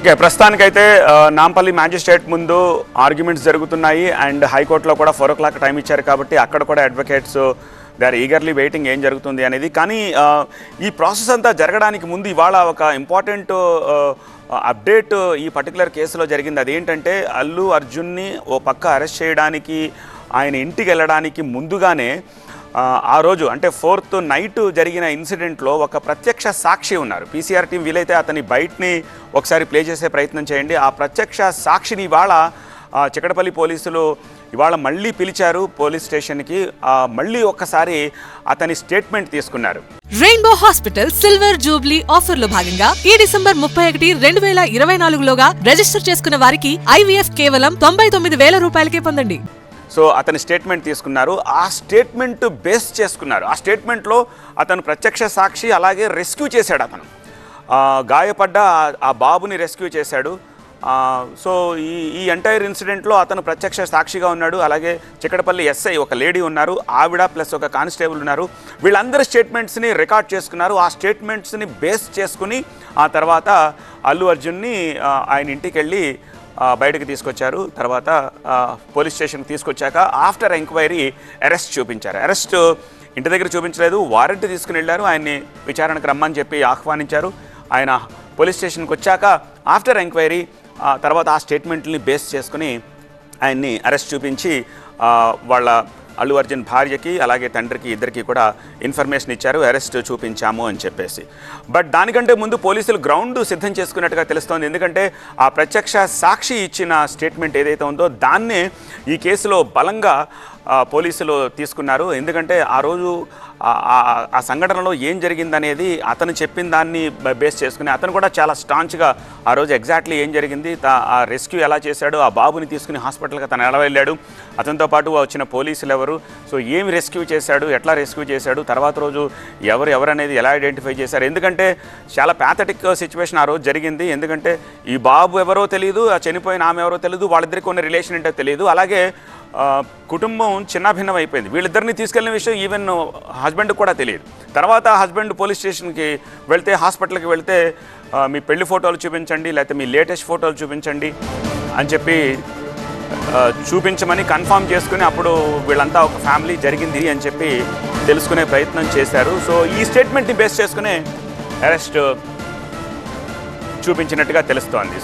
Okay, ప్రస్తుతానికైతే Nampally magistrate ముందు arguments జరుగుతున్నాయి అండ్ హైకోర్టులో కూడా 4 o'clock టైం ఇచ్చారు కాబట్టి అక్కడ కూడా advocates they are eagerly waiting ఏం జరుగుతుంది అనేది. కానీ ఈ ప్రాసెస్ అంతా జరగడానికి ముందు ఇవాళ ఒక ఇంపార్టెంట్ అప్డేట్ ఈ పర్టికులర్ కేసులో జరిగింది. అదేంటంటే అల్లు అర్జున్ని ఓ పక్క అరెస్ట్ చేయడానికి ఆయన ఇంటికి వెళ్ళడానికి ముందుగానే ఆ రోజు అంటే 4th నైట్ జరిగిన ఇన్సిడెంట్లో ఒక ప్రత్యక్ష సాక్షి ఉన్నారు. పీసీఆర్ టీం వీలైతే అతని బయటని ఒకసారి ప్లే చేసే ప్రయత్నం చేయండి. ఆ ప్రత్యక్ష సాక్షిని ఇవాళ చికటపల్లి పోలీసులు ఇవాళ మళ్ళీ పిలిచారు పోలీస్ స్టేషన్కి. మళ్ళీ ఒక్కసారి అతని స్టేట్మెంట్ తీసుకున్నారు. Rainbow hospital silver Jubilee offer లో భాగంగా ఈ డిసెంబర్ 31, 2024లోగా రిజిస్టర్ చేసుకున్న వారికి IVF కేవలం 99,000 రూపాయలకే పొందండి. సో అతని స్టేట్మెంట్ తీసుకున్నారు. ఆ స్టేట్మెంట్ బేస్ చేసుకున్నారు. ఆ స్టేట్మెంట్లో అతను ప్రత్యక్ష సాక్షి, అలాగే రెస్క్యూ చేశాడు. అతను గాయపడ్డ ఆ బాబుని రెస్క్యూ చేశాడు. సో ఈ ఎంటైర్ ఇన్సిడెంట్లో అతను ప్రత్యక్ష సాక్షిగా ఉన్నాడు. అలాగే చికటపల్లి SI ఒక లేడీ ఉన్నారు, ఆవిడ ప్లస్ ఒక కానిస్టేబుల్ ఉన్నారు. వీళ్ళందరి స్టేట్మెంట్స్ని రికార్డ్ చేసుకున్నారు. ఆ స్టేట్మెంట్స్ని బేస్ చేసుకుని ఆ తర్వాత అల్లు అర్జున్ని ఆయన ఇంటికి వెళ్ళి బయటకు తీసుకొచ్చారు. తర్వాత పోలీస్ స్టేషన్కి తీసుకొచ్చాక ఆఫ్టర్ ఎంక్వైరీ అరెస్ట్ చూపించారు. అరెస్ట్ ఇంటి దగ్గర చూపించలేదు, వారెంట్ తీసుకుని వెళ్ళారు. ఆయన్ని విచారణకు రమ్మని చెప్పి ఆహ్వానించారు. ఆయన పోలీస్ స్టేషన్కి వచ్చాక ఆఫ్టర్ ఎంక్వైరీ తర్వాత ఆ స్టేట్మెంట్ని బేస్ చేసుకుని ఆయన్ని అరెస్ట్ చూపించి వాళ్ళ అల్లు అర్జున్ భార్యకి అలాగే తండ్రికి ఇద్దరికి కూడా ఇన్ఫర్మేషన్ ఇచ్చారు, అరెస్ట్ చూపించాము అని చెప్పేసి. బట్ దానికంటే ముందు పోలీసులు గ్రౌండ్ సిద్ధం చేసుకున్నట్టుగా తెలుస్తోంది. ఎందుకంటే ఆ ప్రత్యక్ష సాక్షి ఇచ్చిన స్టేట్మెంట్ ఏదైతే ఉందో దాన్నే ఈ కేసులో బలంగా పోలీసులు తీసుకున్నారు. ఎందుకంటే ఆ రోజు ఆ సంఘటనలో ఏం జరిగిందనేది అతను చెప్పిన దాన్ని బేస్ చేసుకుని అతను కూడా చాలా స్టాంచ్గా ఆ రోజు ఎగ్జాక్ట్లీ ఏం జరిగింది, ఆ రెస్క్యూ ఎలా చేశాడు, ఆ బాబుని తీసుకుని హాస్పిటల్కి అతను ఎలా వెళ్ళాడు, అతనితో పాటు వచ్చిన పోలీసులు ఎవరు, సో ఏమి రెస్క్యూ చేశాడు, ఎట్లా రెస్క్యూ చేశాడు, తర్వాత రోజు ఎవరనేది ఎలా ఐడెంటిఫై చేశారు. ఎందుకంటే చాలా ప్యాథటిక్ సిచ్యువేషన్ ఆ రోజు జరిగింది. ఎందుకంటే ఈ బాబు ఎవరో తెలియదు, ఆ చనిపోయిన ఆమె ఎవరో తెలియదు, వాళ్ళిద్దరికి ఉన్న రిలేషన్ ఏంటో తెలియదు. అలాగే కుటుంబం చిన్నాభిన్నం అయిపోయింది. వీళ్ళిద్దరిని తీసుకెళ్లిన విషయం ఈవెన్ హస్బెండ్ కూడా తెలియదు. తర్వాత హస్బెండ్ పోలీస్ స్టేషన్కి వెళ్తే, హాస్పిటల్కి వెళ్తే మీ పెళ్లి ఫోటోలు చూపించండి, లేకపోతే మీ లేటెస్ట్ ఫోటోలు చూపించండి అని చెప్పి చూపించమని కన్ఫర్మ్ చేసుకుని అప్పుడు వీళ్ళంతా ఒక ఫ్యామిలీ జరిగింది అని చెప్పి తెలుసుకునే ప్రయత్నం చేశారు. సో ఈ స్టేట్మెంట్ని బేస్ చేసుకునే అరెస్ట్ చూపించినట్టుగా తెలుస్తోంది.